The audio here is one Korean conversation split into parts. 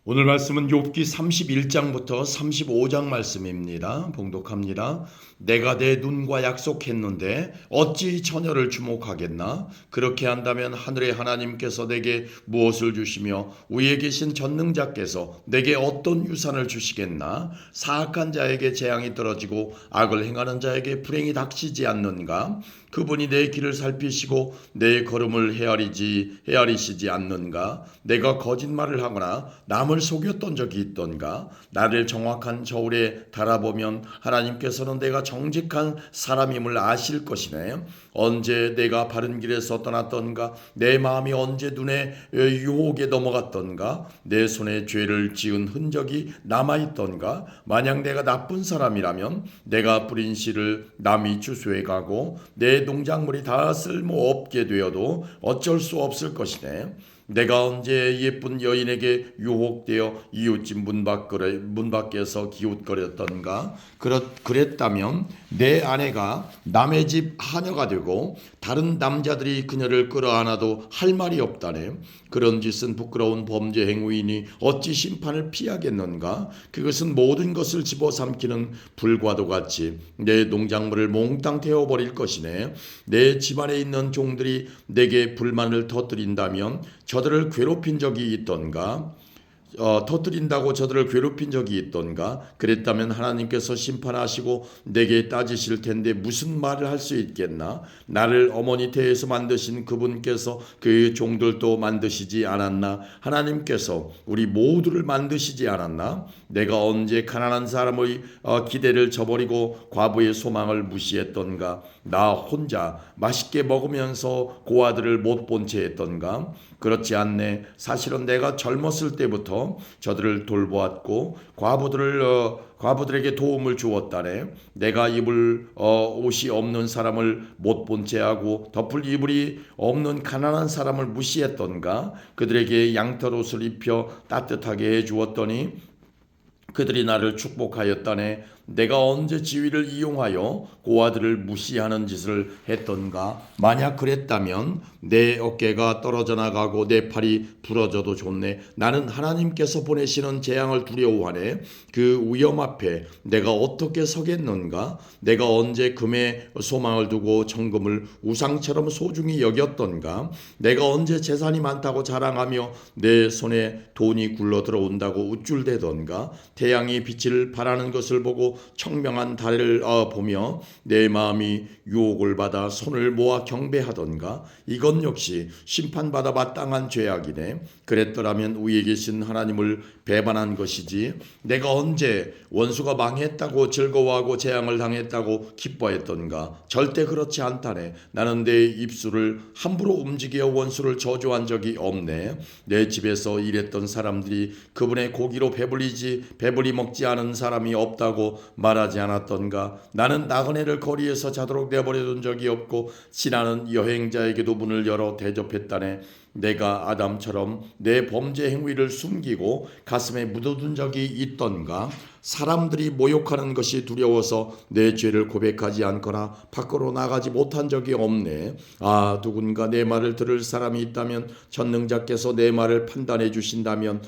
오늘 말씀은 욥기 31장부터 35장 말씀입니다. 봉독합니다. 내가 내 눈과 약속했는데 어찌 처녀를 주목하겠나? 그렇게 한다면 하늘의 하나님께서 내게 무엇을 주시며 위에 계신 전능자께서 내게 어떤 유산을 주시겠나? 사악한 자에게 재앙이 떨어지고 악을 행하는 자에게 불행이 닥치지 않는가? 그분이 내 길을 살피시고 내 걸음을 헤아리시지 않는가? 내가 거짓말을 하거나 남을 속였던 적이 있던가? 나를 정확한 저울에 달아보면 하나님께서는 내가 정직한 사람임을 아실 것이네. 언제 내가 바른 길에서 떠났던가? 내 마음이 언제 눈에 유혹에 넘어갔던가? 내 손에 죄를 지은 흔적이 남아있던가? 만약 내가 나쁜 사람이라면 내가 뿌린 씨를 남이 주소해 가고 내 농작물이 다 쓸모없게 되어도 어쩔 수 없을 것이네. 내가 언제 예쁜 여인에게 유혹되어 이웃집 문 밖에서 기웃거렸던가? 그랬다면 내 아내가 남의 집 하녀가 되고 다른 남자들이 그녀를 끌어안아도 할 말이 없다네. 그런 짓은 부끄러운 범죄 행위이니 어찌 심판을 피하겠는가? 그것은 모든 것을 집어삼키는 불과도 같이 내 농작물을 몽땅 태워버릴 것이네. 내 집안에 있는 종들이 내게 불만을 터뜨린다면 저들을 괴롭힌 적이 있던가? 터뜨린다고 저들을 괴롭힌 적이 있던가? 그랬다면 하나님께서 심판하시고 내게 따지실 텐데 무슨 말을 할 수 있겠나? 나를 어머니 태에서 만드신 그분께서 그 종들도 만드시지 않았나? 하나님께서 우리 모두를 만드시지 않았나? 내가 언제 가난한 사람의 기대를 저버리고 과부의 소망을 무시했던가? 나 혼자 맛있게 먹으면서 고아들을 못 본 채 했던가? 그렇지 않네. 사실은 내가 젊었을 때부터 저들을 돌보았고 과부들에게 도움을 주었다네. 내가 입을 옷이 없는 사람을 못 본 채하고 덮을 이불이 없는 가난한 사람을 무시했던가? 그들에게 양털 옷을 입혀 따뜻하게 해주었더니 그들이 나를 축복하였다네. 내가 언제 지위를 이용하여 고아들을 무시하는 짓을 했던가? 만약 그랬다면 내 어깨가 떨어져 나가고 내 팔이 부러져도 좋네. 나는 하나님께서 보내시는 재앙을 두려워하네. 그 위험 앞에 내가 어떻게 서겠는가? 내가 언제 금에 소망을 두고 정금을 우상처럼 소중히 여겼던가? 내가 언제 재산이 많다고 자랑하며 내 손에 돈이 굴러 들어온다고 우쭐대던가? 태양이 빛을 발하는 것을 보고 청명한 달을 보며 내 마음이 유혹을 받아 손을 모아 경배하던가? 이건 역시 심판받아 마땅한 죄악이네. 그랬더라면 위에 계신 하나님을 배반한 것이지. 내가 언제 원수가 망했다고 즐거워하고 재앙을 당했다고 기뻐했던가? 절대 그렇지 않다네. 나는 내 입술을 함부로 움직여 원수를 저주한 적이 없네. 내 집에서 일했던 사람들이 그분의 고기로 배불리 먹지 않은 사람이 없다고 말하지 않았던가? 나는 나그네를 거리에서 자도록 내버려둔 적이 없고 지나는 여행자에게도 문을 열어 대접했다네. 내가 아담처럼 내 범죄 행위를 숨기고 가슴에 묻어둔 적이 있던가? 사람들이 모욕하는 것이 두려워서 내 죄를 고백하지 않거나 밖으로 나가지 못한 적이 없네. 누군가 내 말을 들을 사람이 있다면, 전능자께서 내 말을 판단해 주신다면,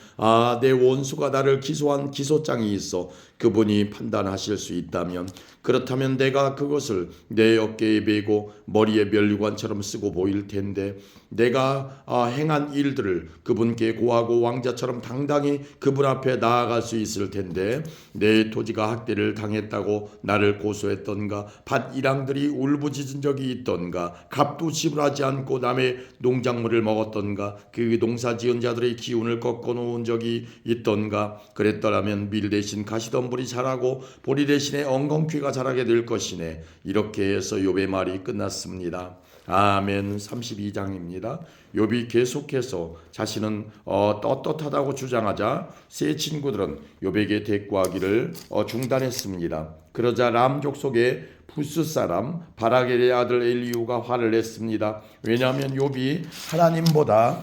내 원수가 나를 기소한 기소장이 있어 그분이 판단하실 수 있다면, 그렇다면 내가 그것을 내 어깨에 메고 머리에 면류관처럼 쓰고 보일 텐데, 내가 행한 일들을 그분께 고하고 왕자처럼 당당히 그분 앞에 나아갈 수 있을 텐데, 내 토지가 학대를 당했다고 나를 고소했던가? 밭 일항들이 울부짖은 적이 있던가? 값도 지불하지 않고 남의 농작물을 먹었던가? 그 농사지은 자들의 기운을 꺾어놓은 적이 있던가? 그랬더라면 밀 대신 가시덤불이 자라고 보리 대신에 엉겅퀴가 자라게 될 것이네. 이렇게 해서 욥의 말이 끝났습니다. 아멘. 32장입니다. 욥이 계속해서 자신은 떳떳하다고 주장하자 세 친구들은 욥에게 대꾸하기를 중단했습니다. 그러자 람 족속의 부스 사람 바라겔의 아들 엘리후가 화를 냈습니다. 왜냐하면 욥이 하나님보다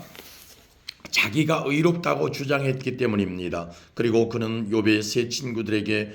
자기가 의롭다고 주장했기 때문입니다. 그리고 그는 욥의 세 친구들에게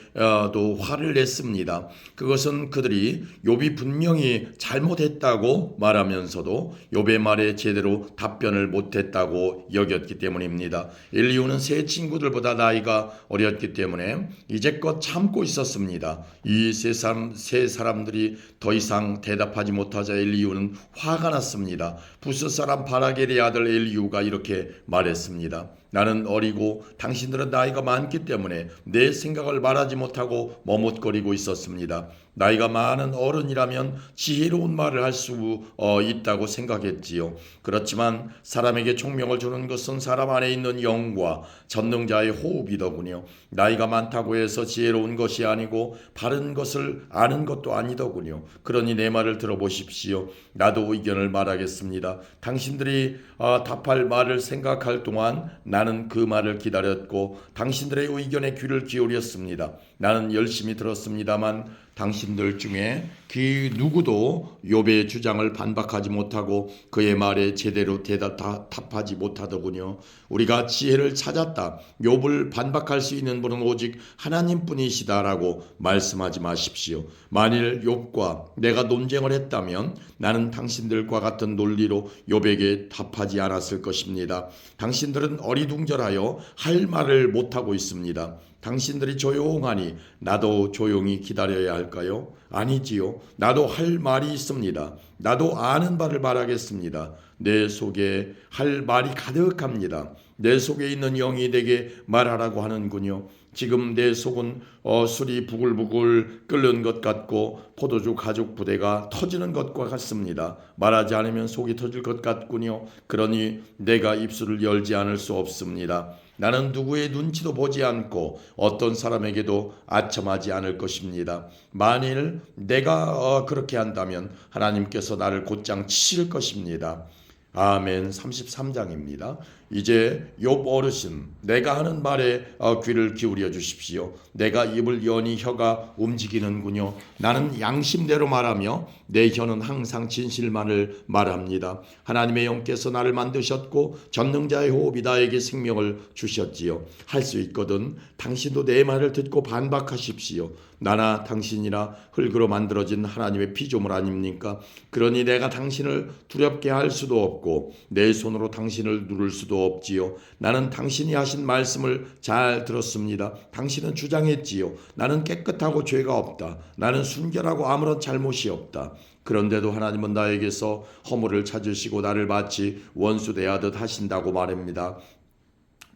또 화를 냈습니다. 그것은 그들이 욥이 분명히 잘못했다고 말하면서도 욥의 말에 제대로 답변을 못했다고 여겼기 때문입니다. 엘리후는 세 친구들보다 나이가 어렸기 때문에 이제껏 참고 있었습니다. 이 세 사람들이 더 이상 대답하지 못하자 엘리후는 화가 났습니다. 부스 사람 바라겔의 아들 엘리후가 이렇게 말했습니다. 나는 어리고 당신들은 나이가 많기 때문에 내 생각을 말하지 못하고 머뭇거리고 있었습니다. 나이가 많은 어른이라면 지혜로운 말을 할 수 있다고 생각했지요. 그렇지만 사람에게 총명을 주는 것은 사람 안에 있는 영과 전능자의 호흡이더군요. 나이가 많다고 해서 지혜로운 것이 아니고 바른 것을 아는 것도 아니더군요. 그러니 내 말을 들어보십시오. 나도 의견을 말하겠습니다. 당신들이 답할 말을 생각할 동안 나는 그 말을 기다렸고 당신들의 의견에 귀를 기울였습니다. 나는 열심히 들었습니다만 당신들 중에 그 누구도 욥의 주장을 반박하지 못하고 그의 말에 제대로 답하지 못하더군요. 우리가 지혜를 찾았다. 욥을 반박할 수 있는 분은 오직 하나님뿐이시다라고 말씀하지 마십시오. 만일 욥과 내가 논쟁을 했다면 나는 당신들과 같은 논리로 욥에게 답하지 않았을 것입니다. 당신들은 어리둥절하여 할 말을 못하고 있습니다. 당신들이 조용하니 나도 조용히 기다려야 할까요? 아니지요. 나도 할 말이 있습니다. 나도 아는 바를 말하겠습니다. 내 속에 할 말이 가득합니다. 내 속에 있는 영이 내게 말하라고 하는군요. 지금 내 속은 술이 부글부글 끓는 것 같고 포도주 가죽 부대가 터지는 것과 같습니다. 말하지 않으면 속이 터질 것 같군요. 그러니 내가 입술을 열지 않을 수 없습니다. 나는 누구의 눈치도 보지 않고 어떤 사람에게도 아첨하지 않을 것입니다. 만일 내가 그렇게 한다면 하나님께서 나를 곧장 치실 것입니다. 아멘. 33장입니다. 이제 욥 어르신, 내가 하는 말에 귀를 기울여 주십시오. 내가 입을 여니 혀가 움직이는군요. 나는 양심대로 말하며 내 혀는 항상 진실만을 말합니다. 하나님의 영께서 나를 만드셨고 전능자의 호흡이 나에게 생명을 주셨지요. 할 수 있거든 당신도 내 말을 듣고 반박하십시오. 나나 당신이나 흙으로 만들어진 하나님의 피조물 아닙니까? 그러니 내가 당신을 두렵게 할 수도 없고 내 손으로 당신을 누를 수도 없지요. 나는 당신이 하신 말씀을 잘 들었습니다. 당신은 주장했지요. 나는 깨끗하고 죄가 없다. 나는 순결하고 아무런 잘못이 없다. 그런데도 하나님은 나에게서 허물을 찾으시고 나를 마치 원수 대하듯 하신다고 말합니다.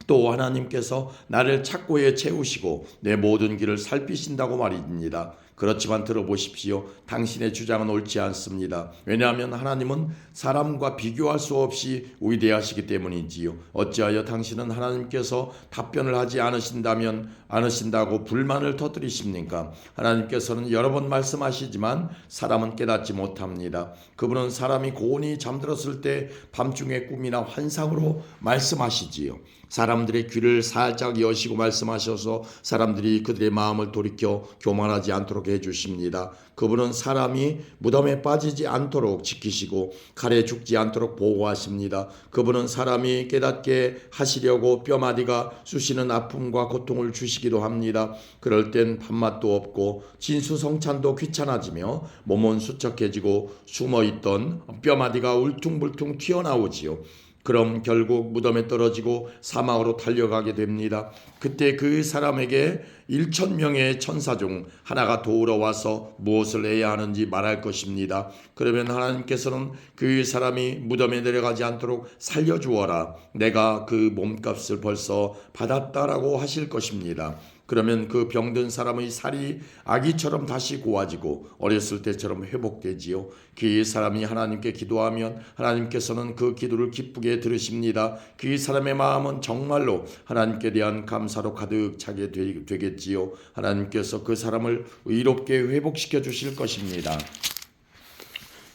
또 하나님께서 나를 착고에 채우시고 내 모든 길을 살피신다고 말입니다. 그렇지만 들어보십시오. 당신의 주장은 옳지 않습니다. 왜냐하면 하나님은 사람과 비교할 수 없이 위대하시기 때문이지요. 어찌하여 당신은 하나님께서 답변을 하지 않으신다고 불만을 터뜨리십니까? 하나님께서는 여러 번 말씀하시지만 사람은 깨닫지 못합니다. 그분은 사람이 고온히 잠들었을 때 밤중에 꿈이나 환상으로 말씀하시지요. 사람들의 귀를 살짝 여시고 말씀하셔서 사람들이 그들의 마음을 돌이켜 교만하지 않도록 해주십니다. 그분은 사람이 무덤에 빠지지 않도록 지키시고 칼에 죽지 않도록 보호하십니다. 그분은 사람이 깨닫게 하시려고 뼈마디가 쑤시는 아픔과 고통을 주시기도 합니다. 그럴 땐 밥맛도 없고 진수성찬도 귀찮아지며 몸은 수척해지고 숨어있던 뼈마디가 울퉁불퉁 튀어나오지요. 그럼 결국 무덤에 떨어지고 사망으로 달려가게 됩니다. 그때 그 사람에게 1,000명의 천사 중 하나가 도우러 와서 무엇을 해야 하는지 말할 것입니다. 그러면 하나님께서는 그 사람이 무덤에 내려가지 않도록 살려주어라. 내가 그 몸값을 벌써 받았다라고 하실 것입니다. 그러면 그 병든 사람의 살이 아기처럼 다시 고와지고 어렸을 때처럼 회복되지요. 그 사람이 하나님께 기도하면 하나님께서는 그 기도를 기쁘게 들으십니다. 그 사람의 마음은 정말로 하나님께 대한 감사로 가득 차게 되겠지요. 하나님께서 그 사람을 의롭게 회복시켜 주실 것입니다.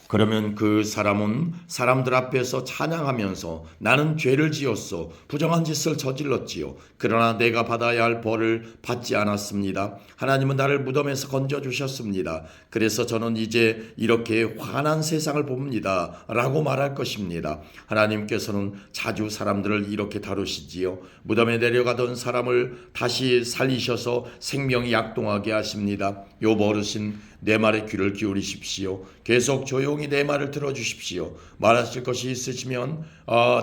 그러면 그 사람은 사람들 앞에서 찬양하면서 나는 죄를 지었소, 부정한 짓을 저질렀지요. 그러나 내가 받아야 할 벌을 받지 않았습니다. 하나님은 나를 무덤에서 건져주셨습니다. 그래서 저는 이제 이렇게 환한 세상을 봅니다 라고 말할 것입니다. 하나님께서는 자주 사람들을 이렇게 다루시지요. 무덤에 내려가던 사람을 다시 살리셔서 생명이 약동하게 하십니다. 욥 어르신, 내 말에 귀를 기울이십시오. 계속 조용히 내 말을 들어주십시오. 말하실 것이 있으시면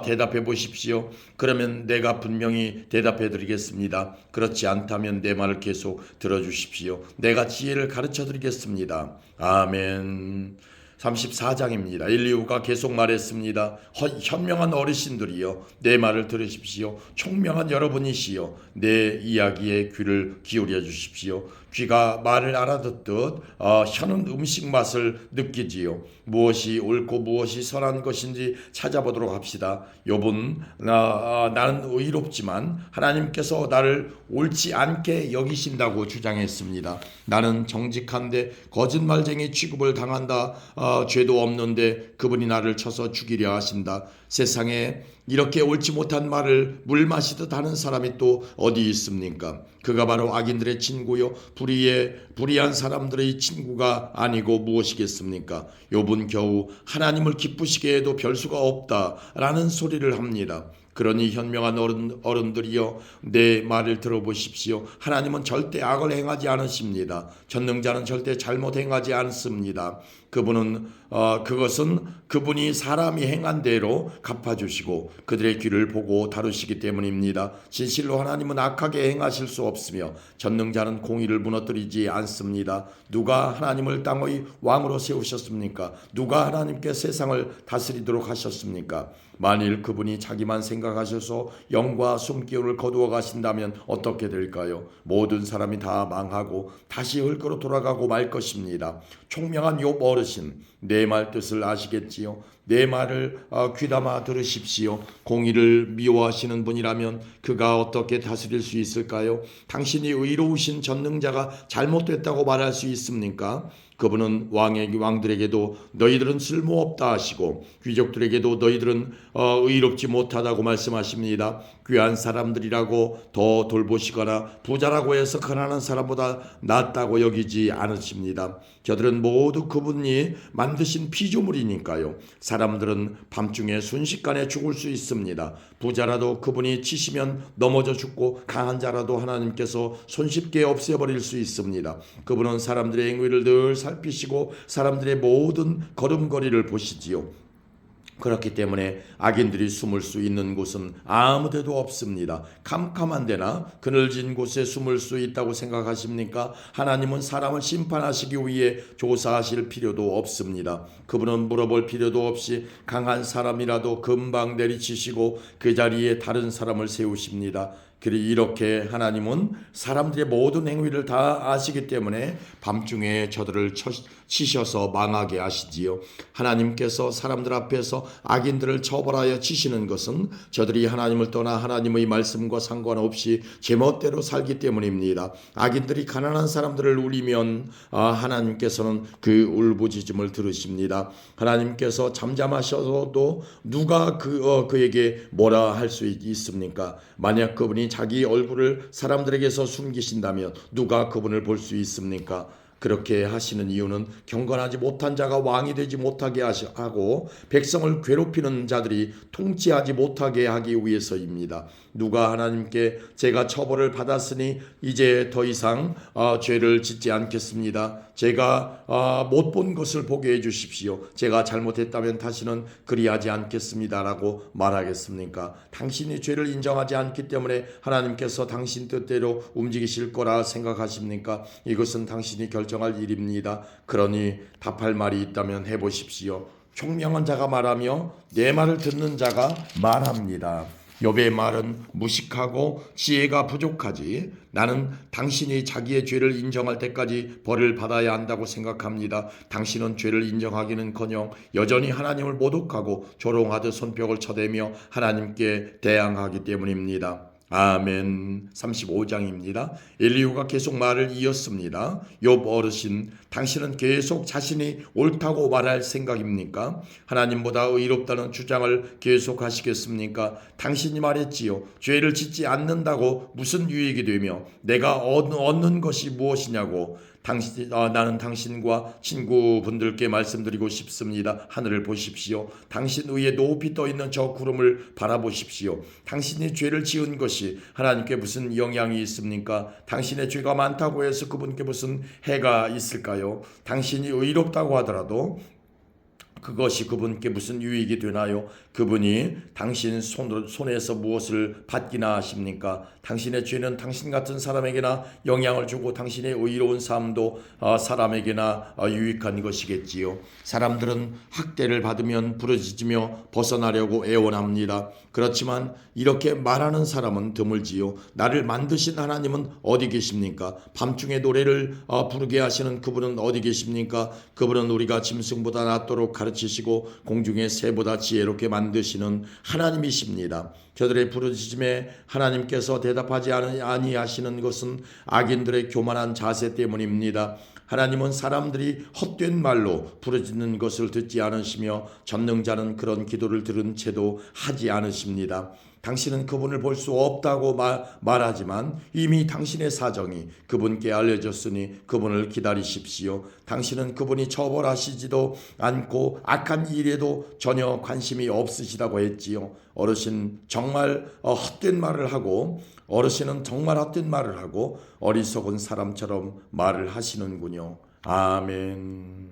대답해 보십시오. 그러면 내가 분명히 대답해 드리겠습니다. 그렇지 않다면 내 말을 계속 들어주십시오. 내가 지혜를 가르쳐 드리겠습니다. 아멘. 34장입니다. 엘리후가 계속 말했습니다. 현명한 어르신들이여, 내 말을 들으십시오. 총명한 여러분이시여, 내 이야기에 귀를 기울여 주십시오. 귀가 말을 알아듣듯 혀는 음식 맛을 느끼지요. 무엇이 옳고 무엇이 선한 것인지 찾아보도록 합시다. 욥은 나는 의롭지만 하나님께서 나를 옳지 않게 여기신다고 주장했습니다. 나는 정직한데 거짓말쟁이 취급을 당한다. 죄도 없는데 그분이 나를 쳐서 죽이려 하신다. 세상에 이렇게 옳지 못한 말을 물 마시듯 하는 사람이 또 어디 있습니까? 그가 바로 악인들의 친구요, 불의한 사람들의 친구가 아니고 무엇이겠습니까? 욥은 겨우 하나님을 기쁘시게 해도 별 수가 없다라는 소리를 합니다. 그러니 현명한 어른들이여, 내 말을 들어보십시오. 하나님은 절대 악을 행하지 않으십니다. 전능자는 절대 잘못 행하지 않습니다. 그것은 그분이 사람이 행한 대로 갚아주시고 그들의 귀를 보고 다루시기 때문입니다. 진실로 하나님은 악하게 행하실 수 없으며 전능자는 공의를 무너뜨리지 않습니다. 누가 하나님을 땅의 왕으로 세우셨습니까? 누가 하나님께 세상을 다스리도록 하셨습니까? 만일 그분이 자기만 생각하셔서 영과 숨기운을 거두어 가신다면 어떻게 될까요? 모든 사람이 다 망하고 다시 흙으로 돌아가고 말 것입니다. 총명한 욥 어르신, 내 말 뜻을 아시겠지요? 내 말을 귀담아 들으십시오. 공의를 미워하시는 분이라면 그가 어떻게 다스릴 수 있을까요? 당신이 의로우신 전능자가 잘못됐다고 말할 수 있습니까? 그분은 왕들에게도 너희들은 쓸모없다 하시고 귀족들에게도 너희들은 의롭지 못하다고 말씀하십니다. 귀한 사람들이라고 더 돌보시거나 부자라고 해서 가난한 사람보다 낫다고 여기지 않으십니다. 저들은 모두 그분이 만드신 피조물이니까요. 사람들은 밤중에 순식간에 죽을 수 있습니다. 부자라도 그분이 치시면 넘어져 죽고 강한 자라도 하나님께서 손쉽게 없애버릴 수 있습니다. 그분은 사람들의 행위를 늘 살피시고 사람들의 모든 걸음걸이를 보시지요. 그렇기 때문에 악인들이 숨을 수 있는 곳은 아무 데도 없습니다. 캄캄한 데나 그늘진 곳에 숨을 수 있다고 생각하십니까? 하나님은 사람을 심판하시기 위해 조사하실 필요도 없습니다. 그분은 물어볼 필요도 없이 강한 사람이라도 금방 내리치시고 그 자리에 다른 사람을 세우십니다. 이렇게 하나님은 사람들의 모든 행위를 다 아시기 때문에 밤중에 저들을 치셔서 망하게 하시지요. 하나님께서 사람들 앞에서 악인들을 처벌하여 치시는 것은 저들이 하나님을 떠나 하나님의 말씀과 상관없이 제멋대로 살기 때문입니다. 악인들이 가난한 사람들을 울리면 하나님께서는 그 울부짖음을 들으십니다. 하나님께서 잠잠하셔도 누가 그에게 뭐라 할 수 있습니까? 만약 그분이 자기 얼굴을 사람들에게서 숨기신다면 누가 그분을 볼 수 있습니까? 그렇게 하시는 이유는 경건하지 못한 자가 왕이 되지 못하게 하고 백성을 괴롭히는 자들이 통치하지 못하게 하기 위해서입니다. 누가 하나님께 제가 처벌을 받았으니 이제 더 이상 죄를 짓지 않겠습니다. 제가 못 본 것을 보게 해주십시오. 제가 잘못했다면 다시는 그리하지 않겠습니다라고 말하겠습니까? 당신이 죄를 인정하지 않기 때문에 하나님께서 당신 뜻대로 움직이실 거라 생각하십니까? 이것은 당신이 결정할 일입니다. 그러니 답할 말이 있다면 해보십시오. 총명한 자가 말하며 내 말을 듣는 자가 말합니다. 욥의 말은 무식하고 지혜가 부족하지. 나는 당신이 자기의 죄를 인정할 때까지 벌을 받아야 한다고 생각합니다. 당신은 죄를 인정하기는커녕 여전히 하나님을 모독하고 조롱하듯 손뼉을 쳐대며 하나님께 대항하기 때문입니다. 아멘. 35장입니다. 엘리후가 계속 말을 이었습니다. 욥 어르신, 당신은 계속 자신이 옳다고 말할 생각입니까? 하나님보다 의롭다는 주장을 계속하시겠습니까? 당신이 말했지요. 죄를 짓지 않는다고 무슨 유익이 되며 내가 얻는 것이 무엇이냐고. 나는 당신과 친구분들께 말씀드리고 싶습니다. 하늘을 보십시오. 당신 위에 높이 떠있는 저 구름을 바라보십시오. 당신이 죄를 지은 것이 하나님께 무슨 영향이 있습니까? 당신의 죄가 많다고 해서 그분께 무슨 해가 있을까요? 당신이 의롭다고 하더라도 그것이 그분께 무슨 유익이 되나요? 그분이 당신 손에서 무엇을 받기나 하십니까? 당신의 죄는 당신 같은 사람에게나 영향을 주고 당신의 의로운 삶도 사람에게나 유익한 것이겠지요. 사람들은 학대를 받으면 부르짖으며 벗어나려고 애원합니다. 그렇지만 이렇게 말하는 사람은 드물지요. 나를 만드신 하나님은 어디 계십니까? 밤중에 노래를 부르게 하시는 그분은 어디 계십니까? 그분은 우리가 짐승보다 낫도록 가르치시고 공중의 새보다 지혜롭게 만드시는 하나님이십니다. 저들의 부르짖음에 하나님께서 대답하지 아니하시는 것은 악인들의 교만한 자세 때문입니다. 하나님은 사람들이 헛된 말로 부르짖는 것을 듣지 않으시며 전능자는 그런 기도를 들은 채도 하지 않으십니다. 당신은 그분을 볼 수 없다고 말하지만 이미 당신의 사정이 그분께 알려졌으니 그분을 기다리십시오. 당신은 그분이 처벌하시지도 않고 악한 일에도 전혀 관심이 없으시다고 했지요. 어르신은 정말 헛된 말을 하고 어리석은 사람처럼 말을 하시는군요. 아멘.